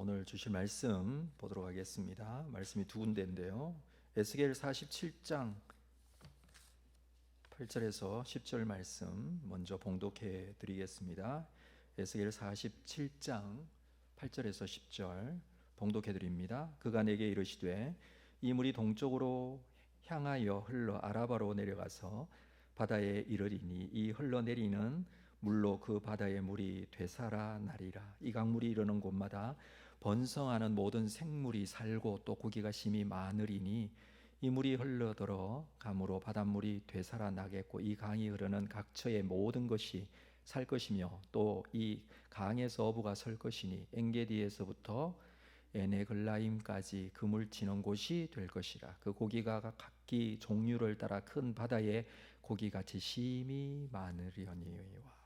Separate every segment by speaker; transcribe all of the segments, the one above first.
Speaker 1: 오늘 주실 말씀 보도록 하겠습니다. 말씀이 두 군데인데요. 에스겔 47장 8절에서 10절 말씀 먼저 봉독해 드리겠습니다. 에스겔 47장 8절에서 10절 봉독해 드립니다. 그가 내게 이르시되 이 물이 동쪽으로 향하여 흘러 아라바로 내려가서 바다에 이르리니 이 흘러내리는 물로 그 바다의 물이 되살아나리라. 이 강물이 이르는 곳마다 번성하는 모든 생물이 살고 또 고기가 심히 많으리니 이 물이 흘러들어 감으로 바닷물이 되살아나겠고 이 강이 흐르는 각처의 모든 것이 살 것이며 또 이 강에서 어부가 설 것이니 엔게디에서부터 에네글라임까지 그물 치는 곳이 될 것이라. 그 고기가 각기 종류를 따라 큰 바다의 고기같이 심히 많으려니와.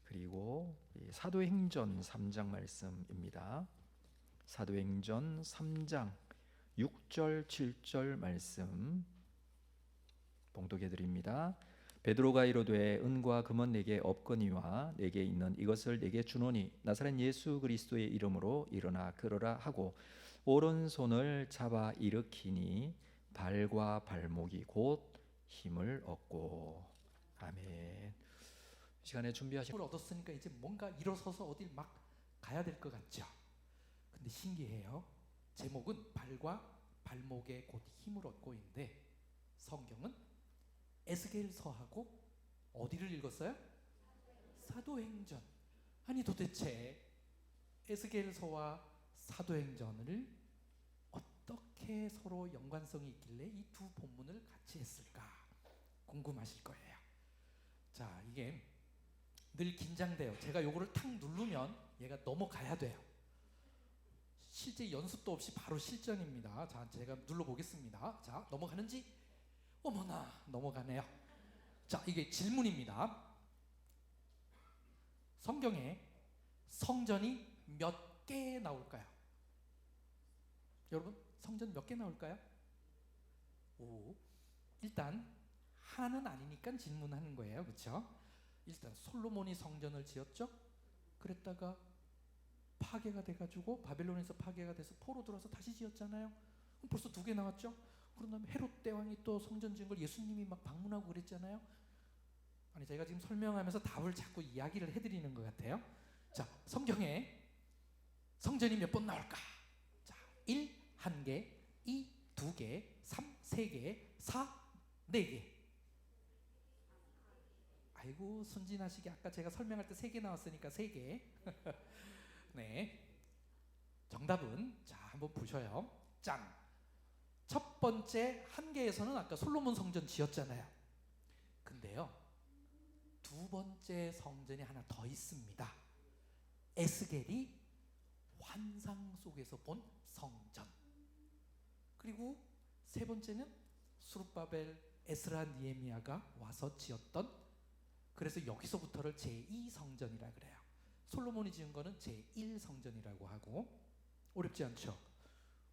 Speaker 1: 그리고 사도행전 3장 말씀입니다. 사도행전 3장 6절 7절 말씀 봉독해 드립니다. 베드로가 이르되 은과 금은 내게 없거니와 내게 있는 이것을 내게 주노니 나사렛 예수 그리스도의 이름으로 일어나 걸으라 하고 오른손을 잡아 일으키니 발과 발목이 곧 힘을 얻고. 아멘. 이 시간에 준비하신
Speaker 2: 힘을 얻었으니까 이제 뭔가 일어서서 어딜 막 가야 될 것 같죠. 근데 신기해요. 제목은 발과 발목에 곧 힘을 얻고인데 성경은 에스겔서하고 어디를 읽었어요? 사도행전. 아니 도대체 에스겔서와 사도행전을 어떻게 서로 연관성이 있길래 이 두 본문을 같이 했을까 궁금하실 거예요. 자, 이게 늘 긴장돼요. 제가 요거를 탁 누르면 얘가 넘어가야 돼요. 실제 연습도 없이 바로 실전입니다. 자, 제가 눌러보겠습니다. 자, 넘어가는지? 어머나, 넘어가네요. 자, 이게 질문입니다. 성경에 성전이 몇 개 나올까요? 여러분, 성전 몇 개 나올까요? 오, 일단 하나는 아니니까 질문하는 거예요. 그렇죠? 일단 솔로몬이 성전을 지었죠. 그랬다가 파괴가 돼가지고 바벨론에서 파괴가 돼서 포로 들어서 다시 지었잖아요. 그럼 벌써 두 개 나왔죠. 그런 다음에 헤롯 대왕이 또 성전 지은 걸 예수님이 막 방문하고 그랬잖아요. 아니, 제가 지금 설명하면서 답을 자꾸 이야기를 해드리는 것 같아요. 자, 성경에 성전이 몇 번 나올까? 자, 1, 1개, 2, 2개, 3, 3개, 4, 4개. 아이고, 순진하시게 아까 제가 설명할 때 3개 나왔으니까 3개. 네, 정답은 자 한번 보셔요. 짠. 첫 번째 1개에서는 아까 솔로몬 성전 지었잖아요. 근데요, 두 번째 성전이 하나 더 있습니다. 에스겔이 환상 속에서 본 성전. 그리고 세 번째는 스룹바벨, 에스라, 니에미야가 와서 지었던, 그래서 여기서부터를 제2성전이라 그래요. 솔로몬이 지은 거는 제1성전이라고 하고. 어렵지 않죠?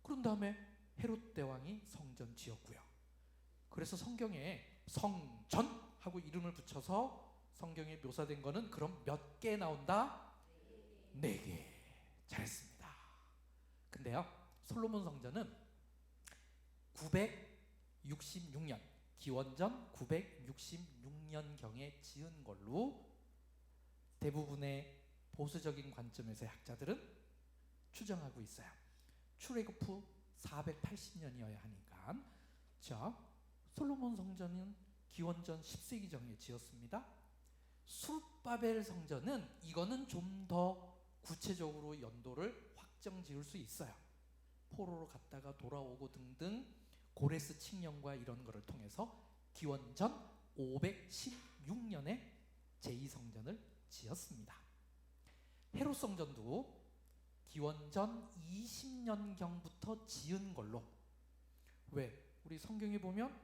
Speaker 2: 그런 다음에 헤롯 대왕이 성전 지었고요. 그래서 성경에 성전 하고 이름을 붙여서 성경에 묘사된 거는 그럼 몇 개 나온다? 4개. 잘했습니다. 근데요, 솔로몬 성전은 966년 기원전 966년경에 지은 걸로 대부분의 보수적인 관점에서 학자들은 추정하고 있어요. 출애굽 후 480년이어야 하니까. 자, 솔로몬 성전은 기원전 10세기 정에 지었습니다. 수르바벨 성전은 이거는 좀 더 구체적으로 연도를 확정 지을 수 있어요. 포로로 갔다가 돌아오고 등등 고레스 칙령과 이런 거를 통해서 기원전 516년에 제2성전을 지었습니다. 헤롯 성전도 기원전 20년경부터 지은 걸로. 왜? 우리 성경에 보면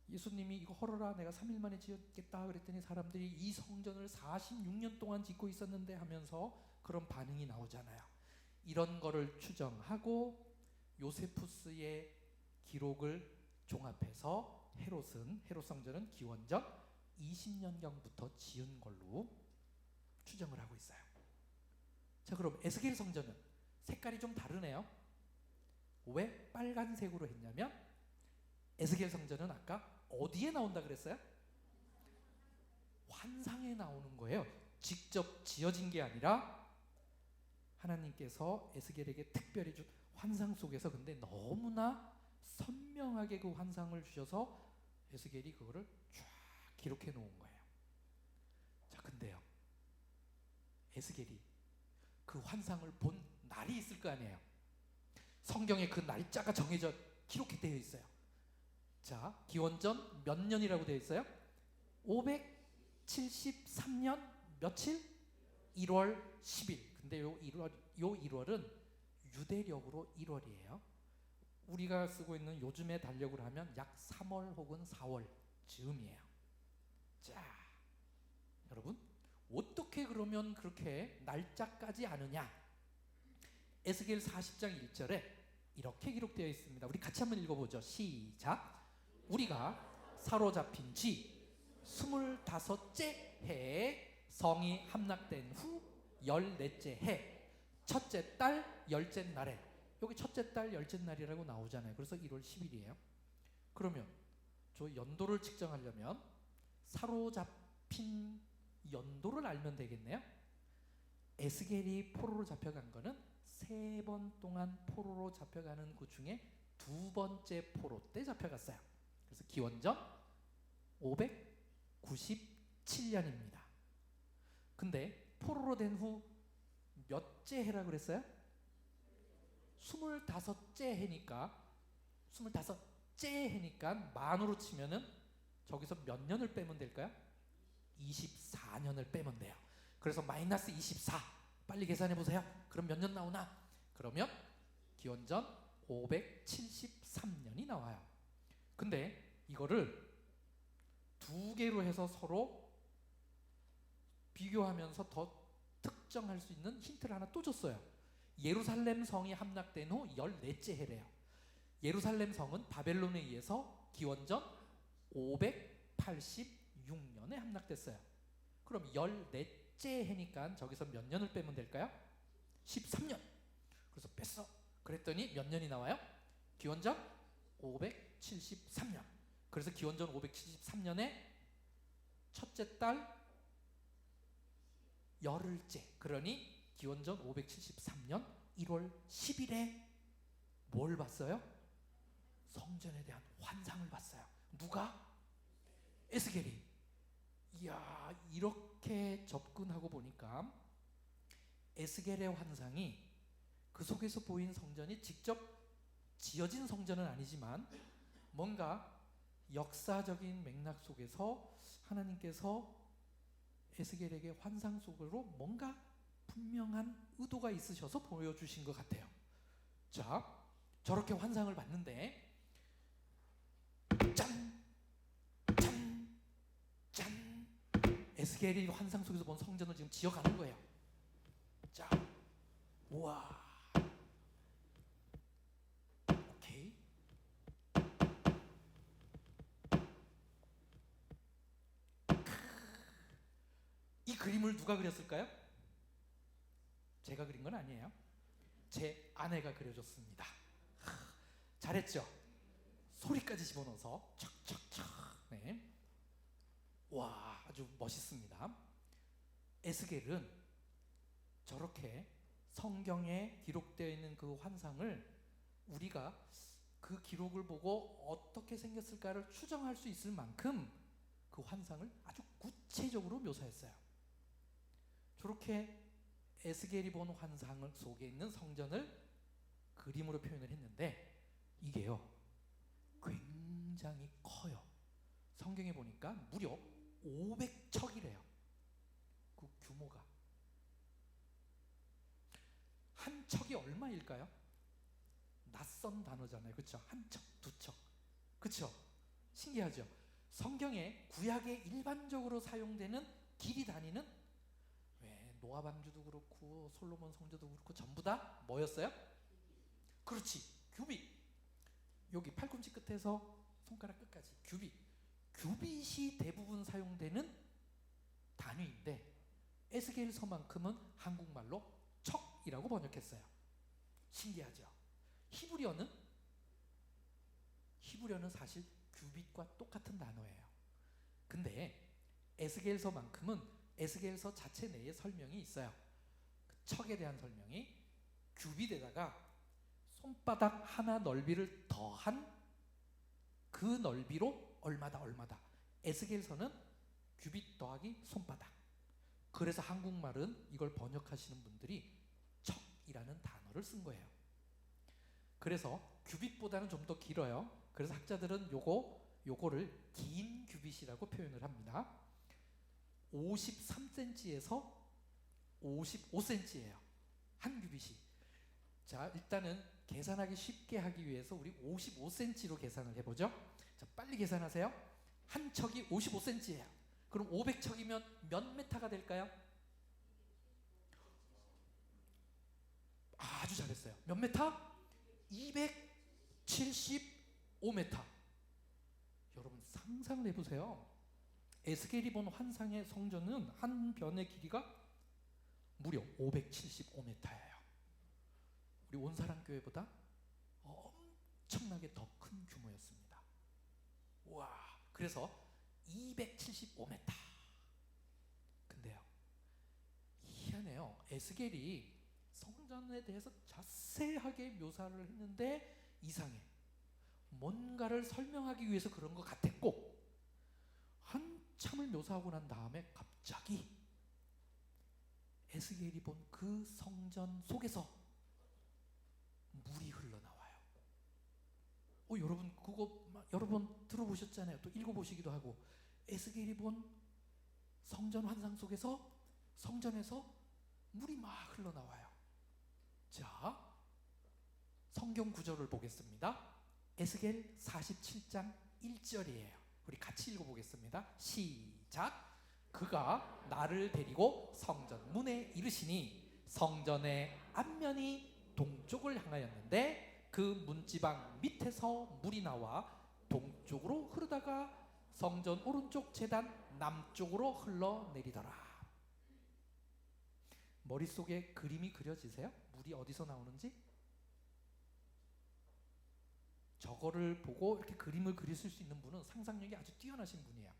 Speaker 2: 예수님이 이거 헐어라, 내가 3일 만에 지었겠다 그랬더니 사람들이 이 성전을 46년 동안 짓고 있었는데 하면서 그런 반응이 나오잖아요. 이런 거를 추정하고 요세푸스의 기록을 종합해서 헤롯 성전은 기원전 20년경부터 지은 걸로 추정을 하고 있어요. 자, 그럼 에스겔 성전은 색깔이 좀 다르네요. 왜 빨간색으로 했냐면 에스겔 성전은 아까 어디에 나온다 그랬어요? 환상에 나오는 거예요. 직접 지어진 게 아니라 하나님께서 에스겔에게 특별히 준 환상 속에서, 근데 너무나 선명하게 그 환상을 주셔서 에스겔이 그거를 쫙 기록해 놓은 거예요. 자, 근데요, 에스겔이 그 환상을 본 날이 있을 거 아니에요. 성경에 그 날짜가 정해져 기록이 되어 있어요. 자, 기원전 몇 년이라고 되어 있어요? 573년 며칠? 1월 10일. 근데 요 1월은 유대력으로 1월이에요. 우리가 쓰고 있는 요즘의 달력으로 하면 약 3월 혹은 4월 즈음이에요. 자, 여러분, 어떻게 그러면 그렇게 날짜까지 아느냐? 에스겔 40장 1절에 이렇게 기록되어 있습니다. 우리 같이 한번 읽어보죠. 시작. 우리가 사로잡힌 지 25째 해에 성이 함락된 후 14째 해 첫째 달 10째 날에, 여기 첫째 달 10째 날이라고 나오잖아요. 그래서 1월 10일이에요. 그러면 저 연도를 측정하려면 사로잡힌 연도를 알면 되겠네요. 에스겔이 포로로 잡혀간 거는 3번 동안 포로로 잡혀가는 그 중에 2번째 포로 때 잡혀갔어요. 그래서 기원전 597년입니다. 근데 포로로 된 후 몇째 해라고 그랬어요? 25째 해니까 25째 해니까 만으로 치면은 저기서 몇 년을 빼면 될까요? 24년을 빼면 돼요. 그래서 마이너스 24 빨리 계산해 보세요. 그럼 몇 년 나오나? 그러면 기원전 573년이 나와요. 근데 이거를 두 개로 해서 서로 비교하면서 더 특정할 수 있는 힌트를 하나 또 줬어요. 예루살렘 성이 함락된 후 14째 해래요. 예루살렘 성은 바벨론에 의해서 기원전 586년에 함락됐어요. 그럼 14째 해니까 저기서 몇 년을 빼면 될까요? 13년. 그래서 뺐어. 그랬더니 몇 년이 나와요? 기원전 573년. 그래서 기원전 573년에 첫째 달 열흘째, 그러니 기원전 573년 1월 10일에 뭘 봤어요? 성전에 대한 환상을 봤어요. 누가? 에스겔이. 이야, 이렇게 접근하고 보니까 에스겔의 환상이 그 속에서 보인 성전이 직접 지어진 성전은 아니지만 뭔가 역사적인 맥락 속에서 하나님께서 에스겔에게 환상 속으로 뭔가 분명한 의도가 있으셔서 보여주신 것 같아요. 자, 저렇게 환상을 봤는데 짠! 짠! 짠! 에스겔이 환상 속에서 본 성전을 지금 지어가는 거예요. 자, 우와, 오케이. 이 그림을 누가 그렸을까요? 제가 그린 건 아니에요. 제 아내가 그려줬습니다. 잘했죠? 소리까지 집어넣어서 척척척. 네. 와, 아주 멋있습니다. 에스겔은 저렇게 성경에 기록되어 있는 그 환상을 우리가 그 기록을 보고 어떻게 생겼을까를 추정할 수 있을 만큼 그 환상을 아주 구체적으로 묘사했어요. 저렇게 에스겔이 본 환상 속에 있는 성전을 그림으로 표현을 했는데 이게요 굉장히 커요. 성경에 보니까 무려 500척이래요. 그 규모가. 한 척이 얼마일까요? 낯선 단어잖아요. 그렇죠? 한 척, 두 척. 그렇죠? 신기하죠? 성경에 구약에 일반적으로 사용되는 길이 단위는 왜 노아 방주도 그렇고 솔로몬 성전도 그렇고 전부 다 뭐였어요? 그렇지, 규빗. 여기 팔꿈치 끝에서 손가락 끝까지 규빗. 규빗이 대부분 사용되는 단위인데 에스겔서만큼은 한국말로 척, 척이라고 번역했어요. 신기하죠? 히브리어는 사실 규빗과 똑같은 단어예요. 근데 에스겔서만큼은 에스겔서 자체 내에 설명이 있어요. 그 척에 대한 설명이 규빗에다가 손바닥 하나 넓이를 더한 그 넓이로 얼마다. 에스겔서는 규빗 더하기 손바닥. 그래서 한국말은 이걸 번역하시는 분들이 척이라는 단어를 쓴 거예요. 그래서 규빗보다는 좀 더 길어요. 그래서 학자들은 요거를 긴 규빗이라고 표현을 합니다. 53cm에서 55cm예요. 한 규빗이. 자, 일단은 계산하기 쉽게 하기 위해서 우리 55cm로 계산을 해보죠. 자, 빨리 계산하세요. 한 척이 55cm예요. 그럼 500척이면 몇 메타가 될까요? 아주 잘했어요. 몇 메타? 275m. 여러분 상상을 해보세요. 에스겔이 본 환상의 성전은 한 변의 길이가 무려 575m예요. 우리 온사랑교회보다 엄청나게 더 큰 규모였습니다. 와, 그래서 275m. 근데요, 희한해요. 에스겔이 성전에 대해서 자세하게 묘사를 했는데 이상해. 뭔가를 설명하기 위해서 그런 것 같았고, 한참을 묘사하고 난 다음에 갑자기 에스겔이 본 그 성전 속에서 물이 흘러나와요. 여러분 그거 여러 번 들어보셨잖아요. 또 읽어보시기도 하고. 에스겔이 본 성전 환상 속에서 성전에서 물이 막 흘러나와요. 자, 성경 구절을 보겠습니다. 에스겔 47장 1절이에요. 우리 같이 읽어보겠습니다. 시작. 그가 나를 데리고 성전 문에 이르시니 성전의 앞면이 동쪽을 향하였는데 그 문지방 밑에서 물이 나와 동쪽으로 흐르다가 성전 오른쪽 제단 남쪽으로 흘러내리더라. 머릿속에 그림이 그려지세요? 물이 어디서 나오는지? 저거를 보고 이렇게 그림을 그리실 수 있는 분은 상상력이 아주 뛰어나신 분이에요.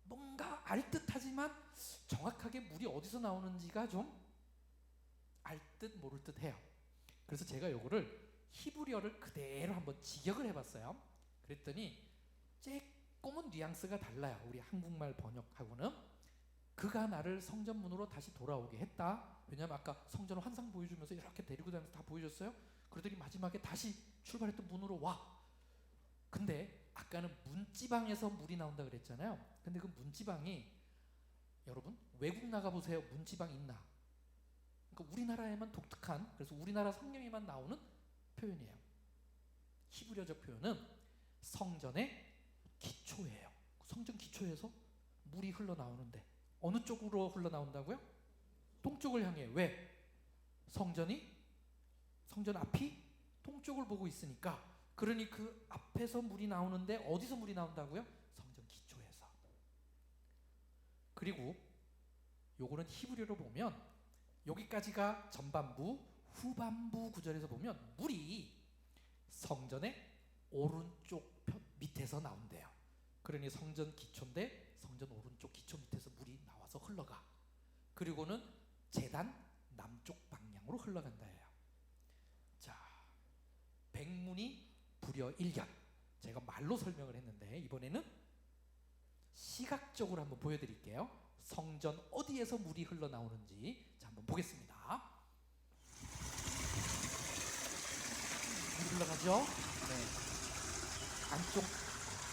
Speaker 2: 뭔가 알듯하지만 정확하게 물이 어디서 나오는지가 좀 알듯 모를 듯 해요. 그래서 제가 요거를 히브리어를 그대로 한번 직역을 해봤어요. 그랬더니 조금은 뉘앙스가 달라요. 우리 한국말 번역하고는. 그가 나를 성전문으로 다시 돌아오게 했다. 왜냐하면 아까 성전 환상 보여주면서 이렇게 데리고 다니면서 다 보여줬어요. 그러더니 마지막에 다시 출발했던 문으로 와. 근데 아까는 문지방에서 물이 나온다 그랬잖아요. 근데 그 문지방이, 여러분 외국 나가보세요. 문지방 있나? 그러니까 우리나라에만 독특한, 그래서 우리나라 성경에만 나오는 표현이에요. 히브리어적 표현은 성전의 기초예요. 성전 기초에서 물이 흘러나오는데 어느 쪽으로 흘러나온다고요? 동쪽을 향해. 왜? 성전 앞이 동쪽을 보고 있으니까. 그러니 그 앞에서 물이 나오는데 어디서 물이 나온다고요? 성전 기초에서. 그리고 요거는 히브리어로 보면 여기까지가 전반부, 후반부 구절에서 보면 물이 성전의 오른쪽 밑에서 나온대요. 그러니 성전 기초인데 성전 오른쪽 기초 밑에서 물이 나와서 흘러가. 그리고는 제단 남쪽 방향으로 흘러간다 해요. 자, 백문이 불여일견. 제가 말로 설명을 했는데 이번에는 시각적으로 한번 보여드릴게요. 성전 어디에서 물이 흘러나오는지 자, 한번 보겠습니다. 물이 흘러가죠? 네. 안쪽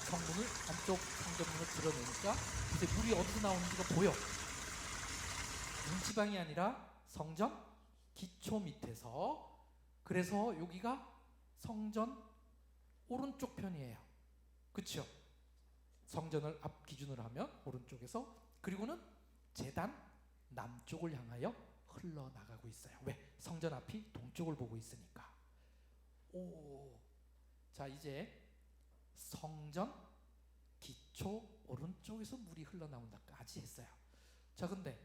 Speaker 2: 성전문을 드러내니까 이제 물이 어디서 나오는지가 보여. 문지방이 아니라 성전 기초 밑에서. 그래서 여기가 성전 오른쪽 편이에요. 그렇죠? 성전을 앞 기준으로 하면 오른쪽에서. 그리고는 제단 남쪽을 향하여 흘러나가고 있어요. 왜? 성전 앞이 동쪽을 보고 있으니까. 자, 이제 성전 기초 오른쪽에서 물이 흘러나온다까지 했어요. 자, 근데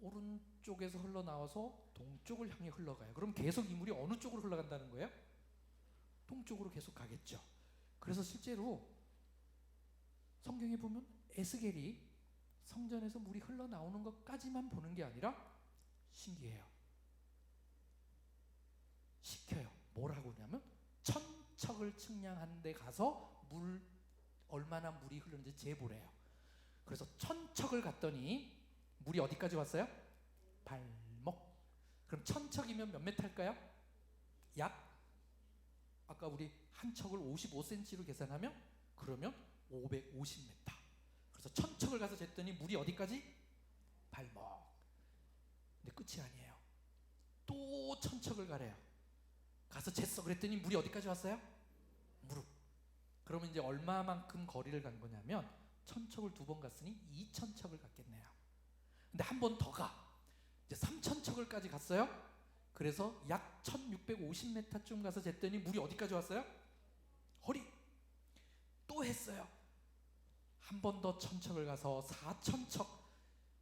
Speaker 2: 오른쪽에서 흘러나와서 동쪽을 향해 흘러가요. 그럼 계속 이 물이 어느 쪽으로 흘러간다는 거예요? 동쪽으로 계속 가겠죠. 그래서 실제로 성경에 보면 에스겔이 성전에서 물이 흘러나오는 것까지만 보는 게 아니라 신기해요. 시켜요. 뭐라고 하냐면 천척을 측량한 데 가서 얼마나 물이 흐르는지 재보래요. 그래서 천척을 갔더니 물이 어디까지 왔어요? 발목. 그럼 천척이면 몇 미터일까요? 약 아까 우리 한 척을 55cm로 계산하면 그러면 550m. 그래서 천척을 가서 쟀더니 물이 어디까지? 발목. 근데 끝이 아니에요. 또 천척을 가래요. 가서 쟀어. 그랬더니 물이 어디까지 왔어요? 무릎. 그러면 이제 얼마만큼 거리를 간 거냐면 천척을 2번 갔으니 2천척을 갔겠네요. 근데 한 번 더 가. 이제 3천척을까지 갔어요. 그래서 약 1650m쯤 가서 쟀더니 물이 어디까지 왔어요? 허리. 또 했어요. 한 번 더 천척을 가서 4천척,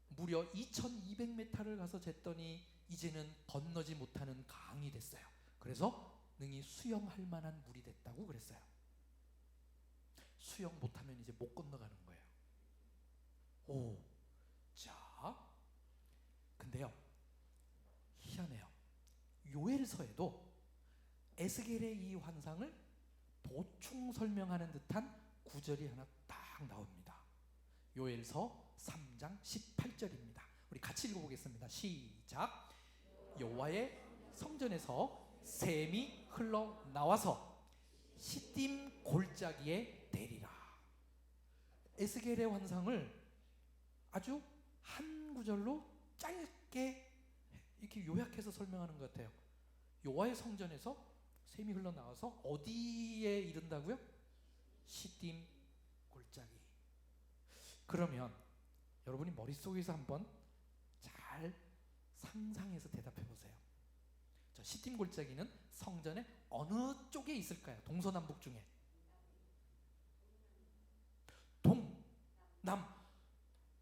Speaker 2: 무려 2200m를 가서 쟀더니 이제는 건너지 못하는 강이 됐어요. 그래서 능히 수영할 만한 물이 됐다고 그랬어요. 수영 못하면 이제 못 건너가는 거예요. 오, 자, 근데요, 희한해요. 요엘서에도 에스겔의 이 환상을 보충 설명하는 듯한 구절이 하나 딱 나옵니다. 요엘서 3장 18절입니다. 우리 같이 읽어보겠습니다. 시작. 여호와의 성전에서 샘이 흘러나와서 시딤 골짜기에 내리라. 에스겔의 환상을 아주 한 구절로 짧게 이렇게 요약해서 설명하는 것 같아요. 여호와의 성전에서 샘이 흘러나와서 어디에 이른다고요? 시딤 골짜기. 그러면 여러분이 머릿속에서 한번 잘 상상해서 대답해 보세요. 저 시딤 골짜기는 성전의 어느 쪽에 있을까요? 동서남북 중에. 남.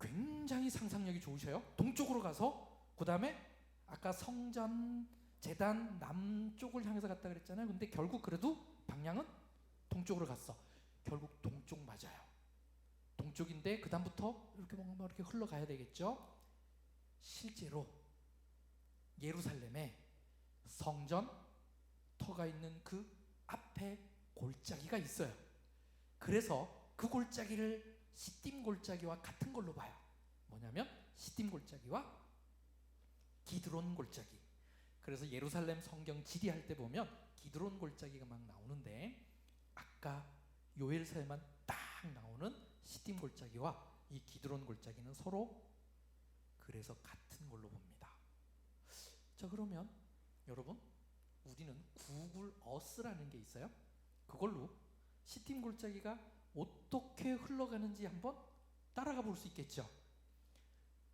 Speaker 2: 굉장히 상상력이 좋으셔요. 동쪽으로 가서 그 다음에 아까 성전 제단 남쪽을 향해서 갔다 그랬잖아요. 근데 결국 그래도 방향은 동쪽으로 갔어. 결국 동쪽 맞아요. 동쪽인데 그 다음부터 이렇게 뭔가 이렇게 흘러가야 되겠죠. 실제로 예루살렘에 성전 터가 있는 그 앞에 골짜기가 있어요. 그래서 그 골짜기를 시딤 골짜기와 같은 걸로 봐요. 뭐냐면 시딤 골짜기와 기드론 골짜기. 그래서 예루살렘 성경 지리할 때 보면 기드론 골짜기가 막 나오는데 아까 요엘서에만 딱 나오는 시딤 골짜기와 이 기드론 골짜기는 서로 그래서 같은 걸로 봅니다. 자, 그러면 여러분, 우리는 구글 어스라는 게 있어요. 그걸로 시딤 골짜기가 어떻게 흘러가는지 한번 따라가 볼 수 있겠죠.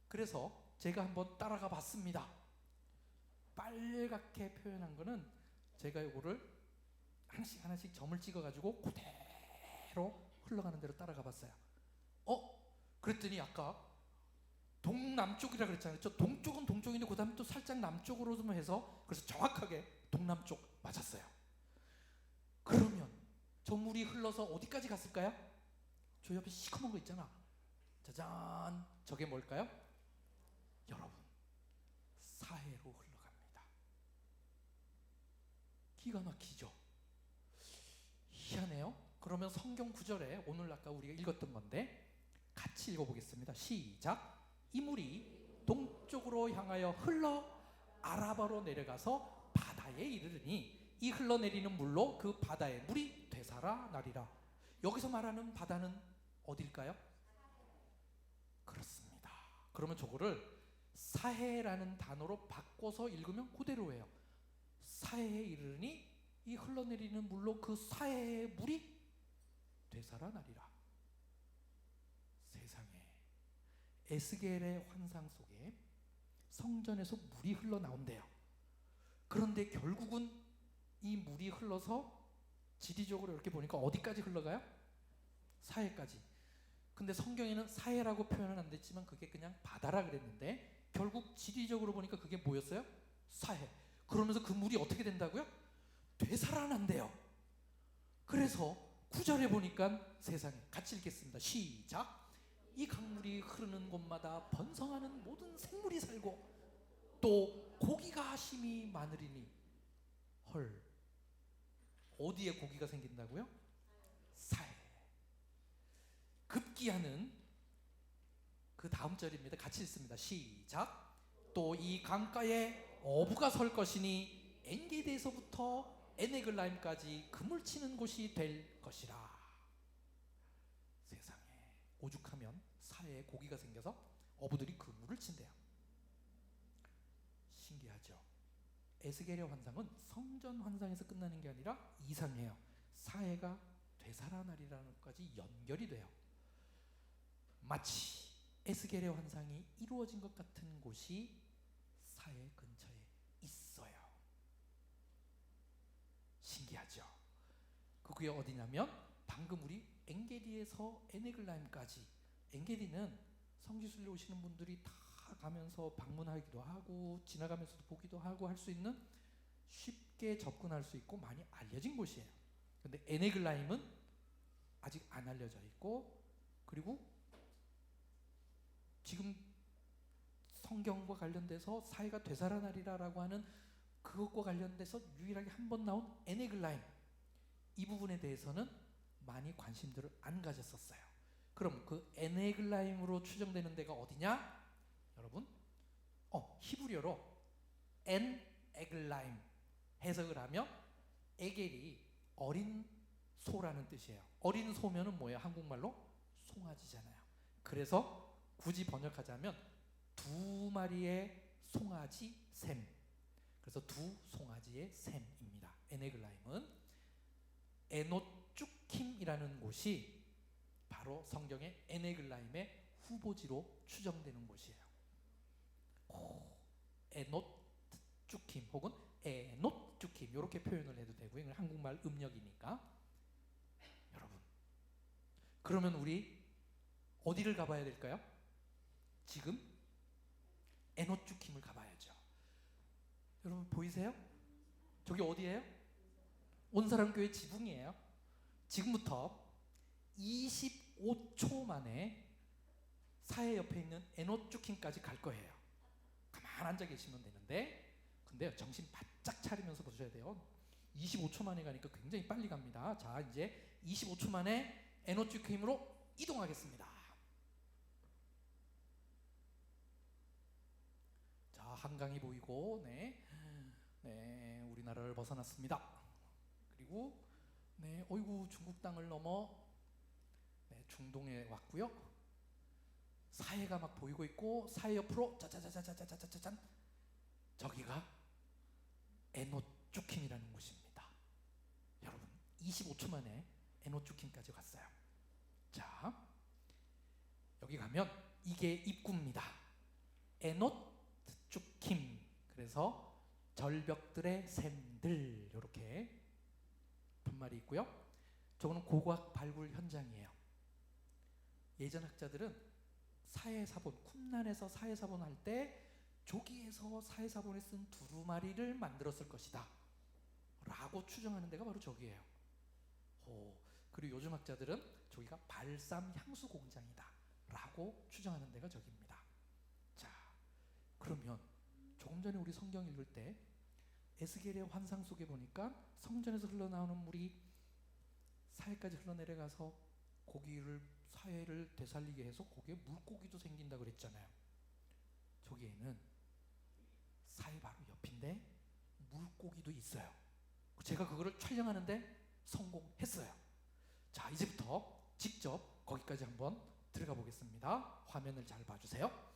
Speaker 2: 그래서 제가 한번 따라가 봤습니다. 빨갛게 표현한 거는 제가 이거를 하나씩 하나씩 점을 찍어가지고 그대로 흘러가는 대로 따라가 봤어요. 그랬더니 아까 동남쪽이라 그랬잖아요. 저 동쪽은 동쪽인데 그 다음에 또 살짝 남쪽으로 좀 해서 그래서 정확하게 동남쪽 맞았어요. 그러면 저 물이 흘러서 어디까지 갔을까요? 저 옆에 시커먼 거 있잖아. 짜잔, 저게 뭘까요? 여러분, 사해로 흘러갑니다. 기가 막히죠? 희한해요. 그러면 성경 구절에 오늘 아까 우리가 읽었던 건데 같이 읽어보겠습니다. 시작. 이 물이 동쪽으로 향하여 흘러 아라바로 내려가서 바다에 이르르니 이 흘러내리는 물로 그 바다의 물이 되살아 나리라. 여기서 말하는 바다는 어딜까요? 그렇습니다. 그러면 저거를 사해라는 단어로 바꿔서 읽으면 그대로예요. 사해에 이르르니 이 흘러내리는 물로 그 사해의 물이 되살아 나리라. 세상에, 에스겔의 환상 속에 성전에서 물이 흘러나온대요. 그런데 결국은 이 물이 흘러서 지리적으로 이렇게 보니까 어디까지 흘러가요? 사해까지. 근데 성경에는 사해라고 표현은 안 됐지만 그게 그냥 바다라 그랬는데 결국 결국 지리적으로 보니까 그게 뭐였어요? 사해. 그러면서 그 물이 어떻게 된다고요? 되살아난대요. 그래서 9절에 보니까 세상에, 같이 읽겠습니다. 시작. 이 강물이 흐르는 곳마다 번성하는 모든 생물이 살고 또 고기가 심히 많으리니. 헐, 어디에 고기가 생긴다고요? 사해. 급기야는 그 다음 절입니다. 같이 읽습니다. 시작. 또 이 강가에 어부가 설 것이니 엔게디에서부터 에네글라임까지 그물 치는 곳이 될 것이라. 세상에, 오죽하면 사해에 고기가 생겨서 어부들이 그물을 친대요. 신기하죠? 에스겔의 환상은 성전 환상에서 끝나는 게 아니라 이상해요. 사해가 되살아나리라는 것까지 연결이 돼요. 마치 에스겔의 환상이 이루어진 것 같은 곳이 사해 근처에 있어요. 신기하죠? 그게 어디냐면 방금 우리 엔게디에서 에네글라임까지, 엔게디는 성지순례 오시는 분들이 다 가면서 방문하기도 하고 지나가면서도 보기도 하고 할 수 있는, 쉽게 접근할 수 있고 많이 알려진 곳이에요. 근데 에네글라임은 아직 안 알려져 있고, 그리고 지금 성경과 관련돼서 사해가 되살아나리라라고 하는 그것과 관련돼서 유일하게 한 번 나온 에네글라임, 이 부분에 대해서는 많이 관심들을 안 가졌었어요. 그럼 그 에네글라임으로 추정되는 데가 어디냐? 여러분, 히브리어로 엔 에글라임 해석을 하면 에겔이 어린 소라는 뜻이에요. 어린 소면은 뭐예요? 한국말로 송아지잖아요. 그래서 굳이 번역하자면 두 마리의 송아지 샘, 그래서 두 송아지의 샘입니다. 에네글라임은 에노쭈킴이라는 곳이 바로 성경의 에네글라임의 후보지로 추정되는 곳이에요. 에노쭈킴 혹은 에노쭈킴 이렇게 표현을 해도 되고요. 이건 한국말 음력이니까. 여러분, 그러면 우리 어디를 가봐야 될까요? 지금 에노쭈킴을 가봐야죠. 여러분 보이세요? 저기 어디예요? 온사람교회 지붕이에요. 지금부터 25초 만에 사해 옆에 있는 에노쭈킴까지 갈 거예요. 가만 앉아 계시면 되는데, 근데 정신 바짝 차리면서 보셔야 돼요. 25초 만에 가니까 굉장히 빨리 갑니다. 자, 이제 25초 만에 에노쭈킴으로 이동하겠습니다. 자, 한강이 보이고, 네, 우리나라를 벗어났습니다. 그리고 어이구, 중국 땅을 넘어 중동에 왔고요. 사해가 막 보이고 있고, 사해 옆으로 짜자자자자자자잔, 저기가 에노쭈킴이라는 곳입니다. 여러분, 25초 만에 에노쭈킴까지 갔어요. 자, 여기 가면 이게 입구입니다. 에노쭈킴, 그래서 절벽들의 샘들, 이렇게 분말이 있고요. 저거는 고고학 발굴 현장이에요. 예전 학자들은 사해사본, 쿰란에서 사해사본 할 때 조기에서 사해사본에 쓴 두루마리를 만들었을 것이다 라고 추정하는 데가 바로 저기예요. 그리고 요즘 학자들은 저기가 발삼 향수 공장이다 라고 추정하는 데가 저기입니다. 자, 그러면 조금 전에 우리 성경 읽을 때 에스겔의 환상 속에 보니까 성전에서 흘러나오는 물이 사해까지 흘러내려가서 고기를, 사해를 되살리게 해서 거기에 물고기도 생긴다고 그랬잖아요. 저기에는 사해 바로 옆인데 물고기도 있어요. 제가 그거를 촬영하는데 성공했어요. 자, 이제부터 직접 거기까지 한번 들어가 보겠습니다. 화면을 잘 봐주세요.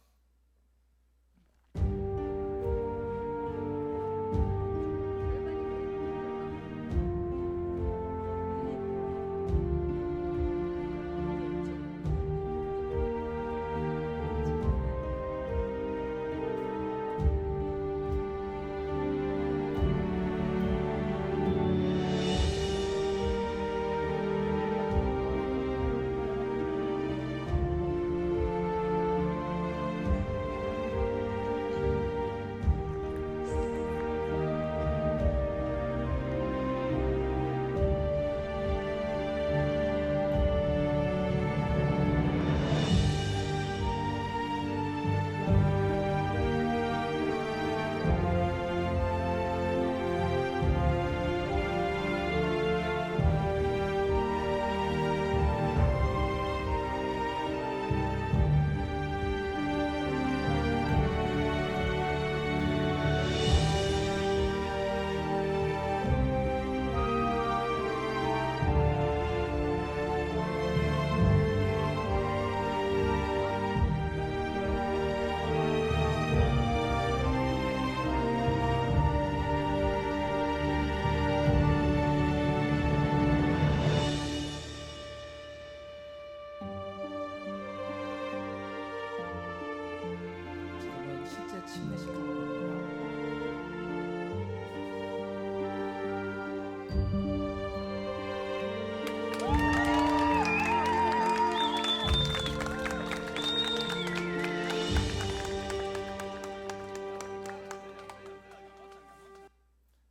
Speaker 2: 침례식하는 겁니다.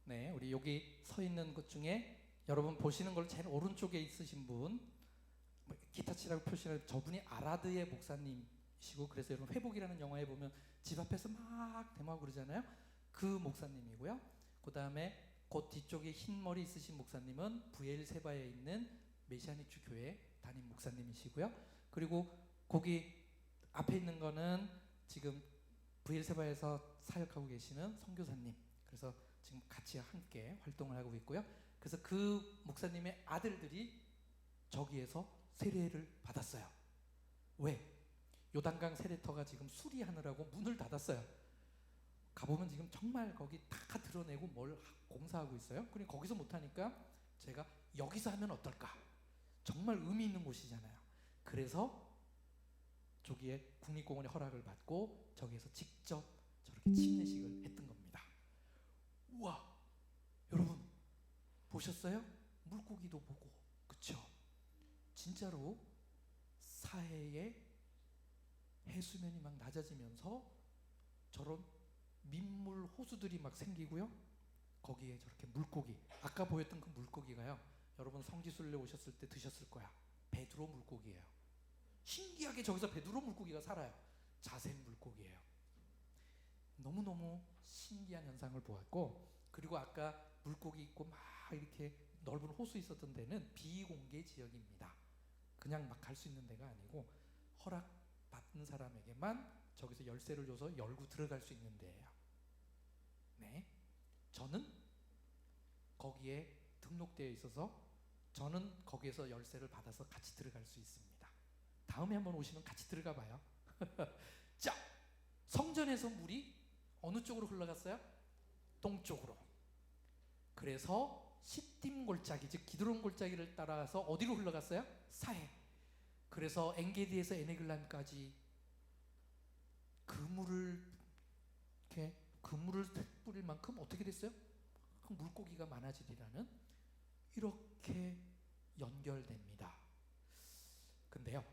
Speaker 2: 네, 우리 여기 서 있는 것 중에 여러분 보시는 걸 제일 오른쪽에 있으신 분, 기타 치라고 표시를 저분이 아라드의 목사님이시고, 그래서 여러분 회복이라는 영화에 보면 집 앞에서 막 대모하고 그러잖아요. 그 목사님이고요. 그 다음에 그 뒤쪽에 흰 머리 있으신 목사님은 부엘세바에 있는 메시아닉주 교회 담임 목사님이시고요. 그리고 거기 앞에 있는 거는 지금 부엘세바에서 사역하고 계시는 선교사님. 그래서 지금 같이 함께 활동을 하고 있고요. 그래서 그 목사님의 아들들이 저기에서 세례를 받았어요. 왜? 요단강 세례터가 지금 수리하느라고 문을 닫았어요. 가보면 지금 정말 거기 다 드러내고 뭘 공사하고 있어요. 그럼 거기서 못하니까 제가 여기서 하면 어떨까? 정말 의미 있는 곳이잖아요. 그래서 저기에 국립공원의 허락을 받고 저기에서 직접 저렇게 침례식을 했던 겁니다. 우와, 여러분 보셨어요? 물고기도 보고, 그쵸? 진짜로 사해에 해수면이 막 낮아지면서 저런 민물 호수들이 막 생기고요. 거기에 저렇게 물고기, 아까 보였던 그 물고기가요, 여러분 성지순례 오셨을 때 드셨을 거야. 베드로 물고기예요. 신기하게 저기서 베드로 물고기가 살아요. 자생 물고기예요. 너무너무 신기한 현상을 보았고, 그리고 아까 물고기 있고 막 이렇게 넓은 호수 있었던 데는 비공개 지역입니다. 그냥 막 갈 수 있는 데가 아니고 허락 받은 사람에게만 저기서 열쇠를 줘서 열고 들어갈 수 있는 데예요. 네, 저는 거기에 등록되어 있어서 저는 거기에서 열쇠를 받아서 같이 들어갈 수 있습니다. 다음에 한번 오시면 같이 들어가 봐요. 자, 성전에서 물이 어느 쪽으로 흘러갔어요? 동쪽으로. 그래서 시딤 골짜기, 즉 기드론 골짜기를 따라서 어디로 흘러갔어요? 사해. 그래서 엔게디에서 에네글란까지 그 물을 이렇게 뿌릴 만큼 어떻게 됐어요? 물고기가 많아지리라는, 이렇게 연결됩니다. 근데요,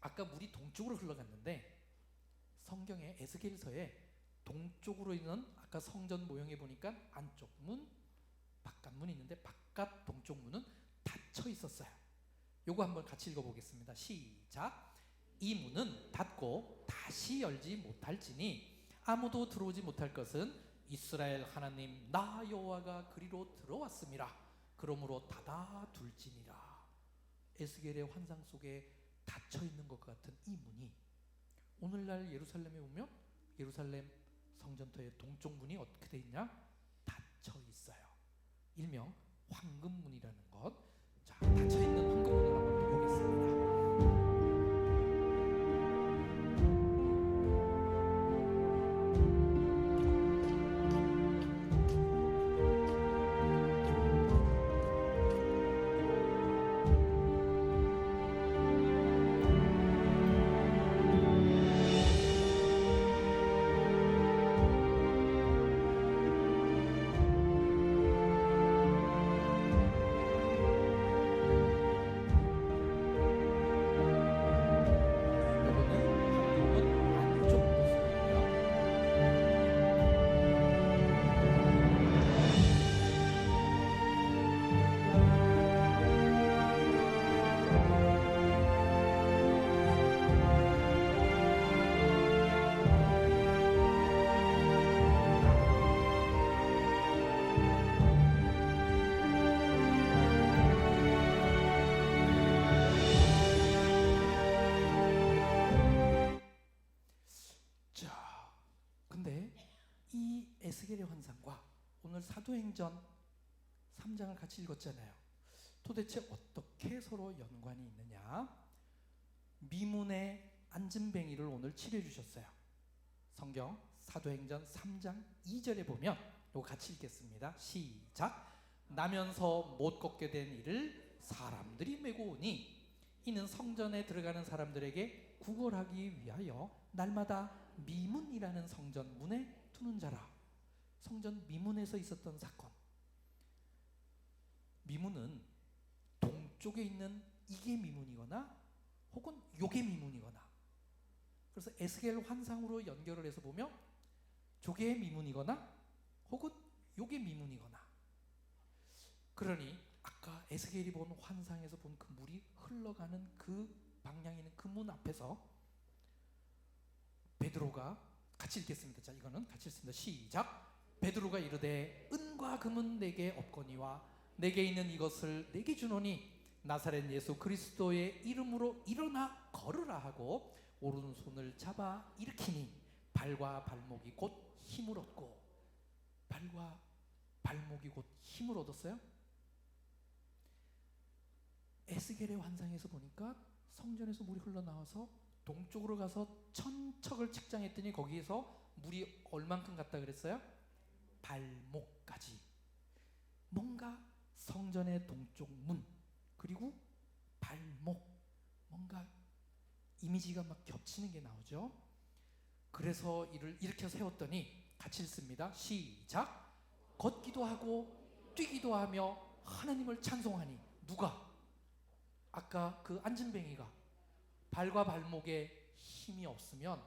Speaker 2: 아까 물이 동쪽으로 흘러갔는데 성경의 에스겔서에 동쪽으로 있는 아까 성전 모형에 보니까 안쪽 문, 바깥 문이 있는데 바깥 동쪽 문은 닫혀 있었어요. 요거 한번 같이 읽어보겠습니다. 시작. 이 문은 닫고 다시 열지 못할지니 아무도 들어오지 못할 것은 이스라엘 하나님 나 여호와가 그리로 들어왔음이라. 그러므로 닫아 둘지니라. 에스겔의 환상 속에 닫혀 있는 것 같은 이 문이 오늘날 예루살렘에 오면 예루살렘 성전터의 동쪽 문이 어떻게 돼 있냐? 닫혀 있어요. 일명 황금문이라는 것. 자, 닫혀 있는 황금문을 한번 보겠습니다. 에스겔의 환상과 오늘 사도행전 3장을 같이 읽었잖아요. 도대체 어떻게 서로 연관이 있느냐? 미문의 안진뱅이를 오늘 치료해 주셨어요. 성경 사도행전 3장 2절에 보면 이거 같이 읽겠습니다. 시작. 나면서 못 걷게 된 이를 사람들이 메고 오니 이는 성전에 들어가는 사람들에게 구걸하기 위하여 날마다 미문이라는 성전 문에 두는 자라. 성전 미문에서 있었던 사건. 미문은 동쪽에 있는 이게 미문이거나 혹은 요게 미문이거나, 그래서 에스겔 환상으로 연결을 해서 보면 조개의 미문이거나 혹은 요게 미문이거나. 그러니 아까 에스겔이 본 환상에서 본 그 물이 흘러가는 그 방향에 있는 그 문 앞에서 베드로가, 같이 읽겠습니다. 자, 이거는 같이 읽습니다. 시작. 베드로가 이르되 은과 금은 내게 없거니와 내게 있는 이것을 내게 주노니 나사렛 예수 그리스도의 이름으로 일어나 걸으라 하고 오른손을 잡아 일으키니 발과 발목이 곧 힘을 얻고. 발과 발목이 곧 힘을 얻었어요. 에스겔의 환상에서 보니까 성전에서 물이 흘러나와서 동쪽으로 가서 천척을 측정했더니 거기에서 물이 얼만큼 갔다 그랬어요? 발목까지. 뭔가 성전의 동쪽 문 그리고 발목, 뭔가 이미지가 막 겹치는 게 나오죠. 그래서 이를 일으켜 세웠더니 같이 읽습니다. 시작. 걷기도 하고 뛰기도 하며 하나님을 찬송하니. 누가? 아까 그 안진뱅이가 발과 발목에 힘이 없으면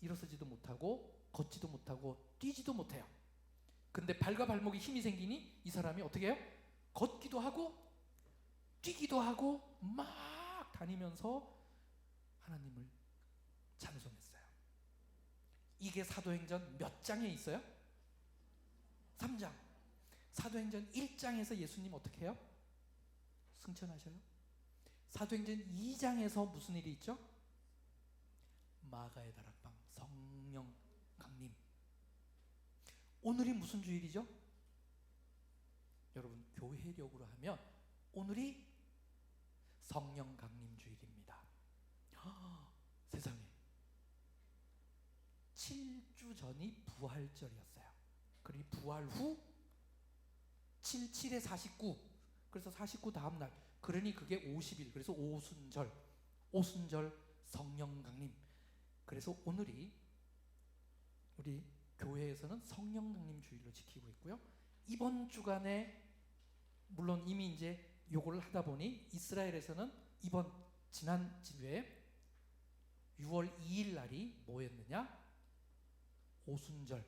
Speaker 2: 일어서지도 못하고 걷지도 못하고 뛰지도 못해요. 근데 발과 발목에 힘이 생기니 이 사람이 어떻게 해요? 걷기도 하고 뛰기도 하고 막 다니면서 하나님을 찬송했어요. 이게 사도행전 몇 장에 있어요? 3장. 사도행전 1장에서 예수님 어떻게 해요? 승천하셔요. 사도행전 2장에서 무슨 일이 있죠? 마가의 다락방, 성령 강림. 오늘이 무슨 주일이죠? 여러분, 교회력으로 하면 오늘이 성령 강림 주일입니다. 세상에, 7주 전이 부활절이었어요. 그러니 부활 후 77에 49, 그래서 49 다음 날, 그러니 그게 50일, 그래서 오순절, 오순절 성령 강림. 그래서 오늘이 우리 교회에서는 성령 강림 주일로 지키고 있고요. 이번 주간에 물론 이미 이제 요걸 하다 보니 이스라엘에서는 이번 지난 주에 6월 2일 날이 뭐였느냐? 오순절,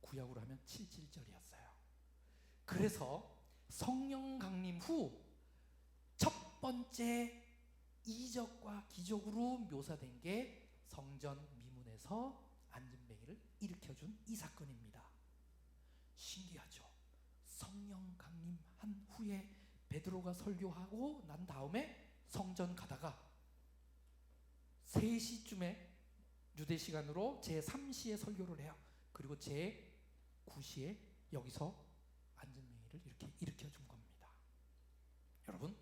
Speaker 2: 구약으로 하면 77절이었어요. 그래서 성령 강림 후 첫 번째 이적과 기적으로 묘사된 게 성전 미문에서 안진뱅이를 일으켜준 이 사건입니다. 신기하죠? 성령 강림한 후에 베드로가 설교하고 난 다음에 성전 가다가 3시쯤에 유대 시간으로 제3시에 설교를 해요. 그리고 제9시에 여기서 안진뱅이를 이렇게 일으켜준 겁니다. 여러분,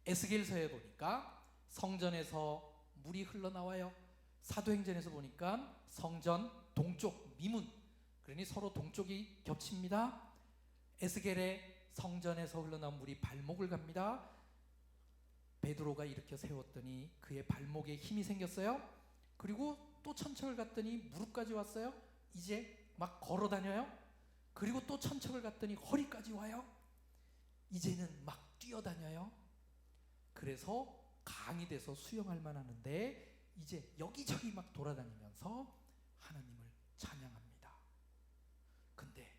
Speaker 2: 에스겔서에 보니까 성전에서 물이 흘러나와요. 사도행전에서 보니까 성전 동쪽 미문, 그러니 서로 동쪽이 겹칩니다. 에스겔의 성전에서 흘러나온 물이 발목을 갑니다. 베드로가 일으켜 세웠더니 그의 발목에 힘이 생겼어요. 그리고 또 천척을 갔더니 무릎까지 왔어요. 이제 막 걸어 다녀요. 그리고 또 천척을 갔더니 허리까지 와요. 이제는 막 뛰어다녀요. 그래서 강이 돼서 수영할 만하는데 이제 여기저기 막 돌아다니면서 하나님을 찬양합니다. 근데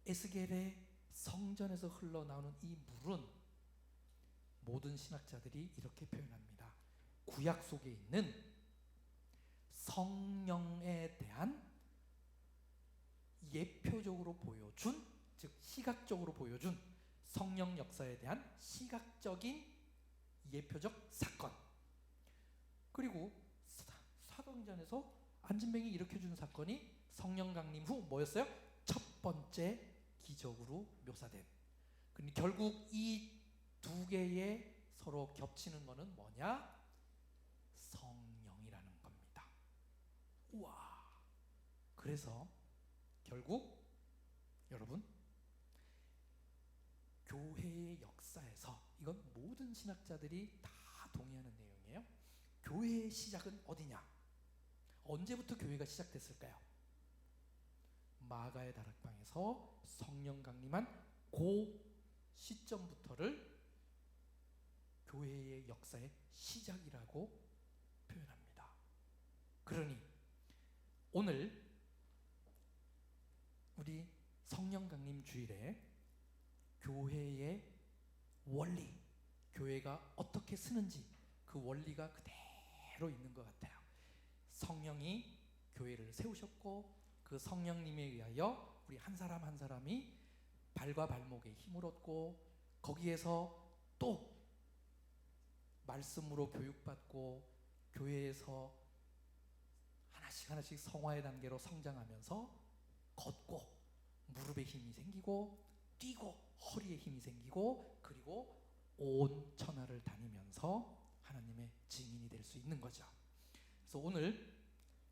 Speaker 2: 에스겔의 성전에서 흘러나오는 이 물은 모든 신학자들이 이렇게 표현합니다. 구약 속에 있는 성령에 대한 예표적으로 보여준, 즉 시각적으로 보여준 성령 역사에 대한 시각적인 예표적 사건. 그리고 사도행전에서 안진뱅이 일으켜준 사건이 성령 강림 후 뭐였어요? 첫 번째 기적으로 묘사된. 그러니까 결국 이 두 개의 서로 겹치는 거는 뭐냐? 성령이라는 겁니다. 우와. 그래서 결국 여러분, 교회의 역사에서, 이건 모든 신학자들이 다 동의하는 내용이에요. 교회의 시작은 어디냐? 언제부터 교회가 시작됐을까요? 마가의 다락방에서 성령 강림한 그 시점부터를 교회의 역사의 시작이라고 표현합니다. 그러니 오늘 우리 성령 강림 주일에 교회의 원리, 교회가 어떻게 쓰는지 그 원리가 그대로 있는 것 같아요. 성령이 교회를 세우셨고 그 성령님에 의하여 우리 한 사람 한 사람이 발과 발목에 힘을 얻고 거기에서 또 말씀으로 교육받고 교회에서 하나씩 하나씩 성화의 단계로 성장하면서 걷고 무릎에 힘이 생기고 뛰고 허리에 힘이 생기고 그리고 온 천하를 다니면서 하나님의 증인이 될 수 있는 거죠. 그래서 오늘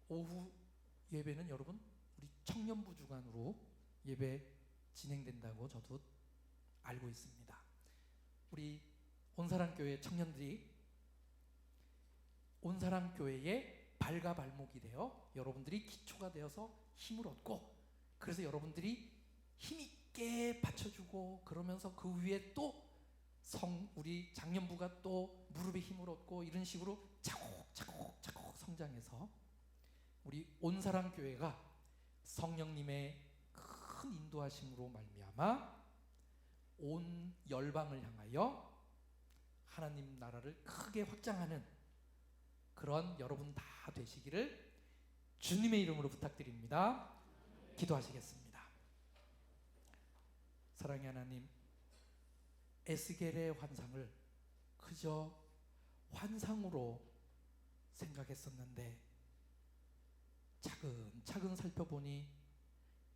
Speaker 2: 오후 예배는 여러분 우리 청년부 주관으로 예배 진행된다고 저도 알고 있습니다. 우리 온사랑교회 청년들이 온사랑교회의 발과 발목이 되어 여러분들이 기초가 되어서 힘을 얻고 그래서 여러분들이 힘있게 받쳐주고 그러면서 그 위에 또 우리 장년부가 또 무릎에 힘을 얻고 이런 식으로 차곡차곡 성장해서 우리 온사랑교회가 성령님의 큰 인도하심으로 말미암아 온 열방을 향하여 하나님 나라를 크게 확장하는 그런 여러분 다 되시기를 주님의 이름으로 부탁드립니다. 기도하시겠습니다. 사랑의 하나님, 에스겔의 환상을 그저 환상으로 생각했었는데 차근차근 살펴보니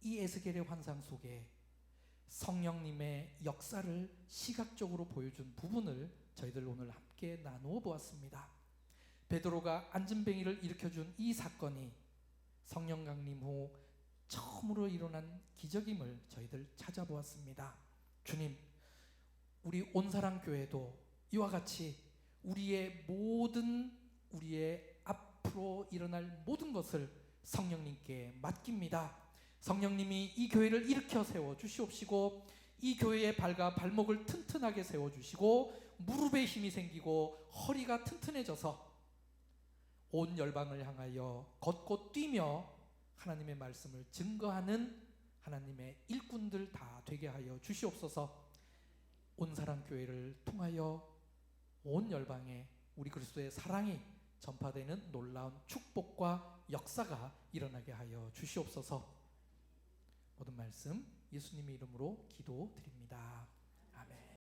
Speaker 2: 이 에스겔의 환상 속에 성령님의 역사를 시각적으로 보여준 부분을 저희들 오늘 함께 나누어 보았습니다. 베드로가 안진뱅이를 일으켜준 이 사건이 성령 강림 후 처음으로 일어난 기적임을 저희들 찾아보았습니다. 주님, 우리 온사랑교회도 이와 같이 우리의 앞으로 일어날 모든 것을 성령님께 맡깁니다. 성령님이 이 교회를 일으켜 세워 주시옵시고 이 교회의 발과 발목을 튼튼하게 세워 주시고 무릎에 힘이 생기고 허리가 튼튼해져서 온 열방을 향하여 걷고 뛰며 하나님의 말씀을 증거하는 하나님의 일꾼들 다 되게 하여 주시옵소서. 온사랑교회를 통하여 온 열방에 우리 그리스도의 사랑이 전파되는 놀라운 축복과 역사가 일어나게 하여 주시옵소서. 모든 말씀 예수님의 이름으로 기도드립니다. 아멘.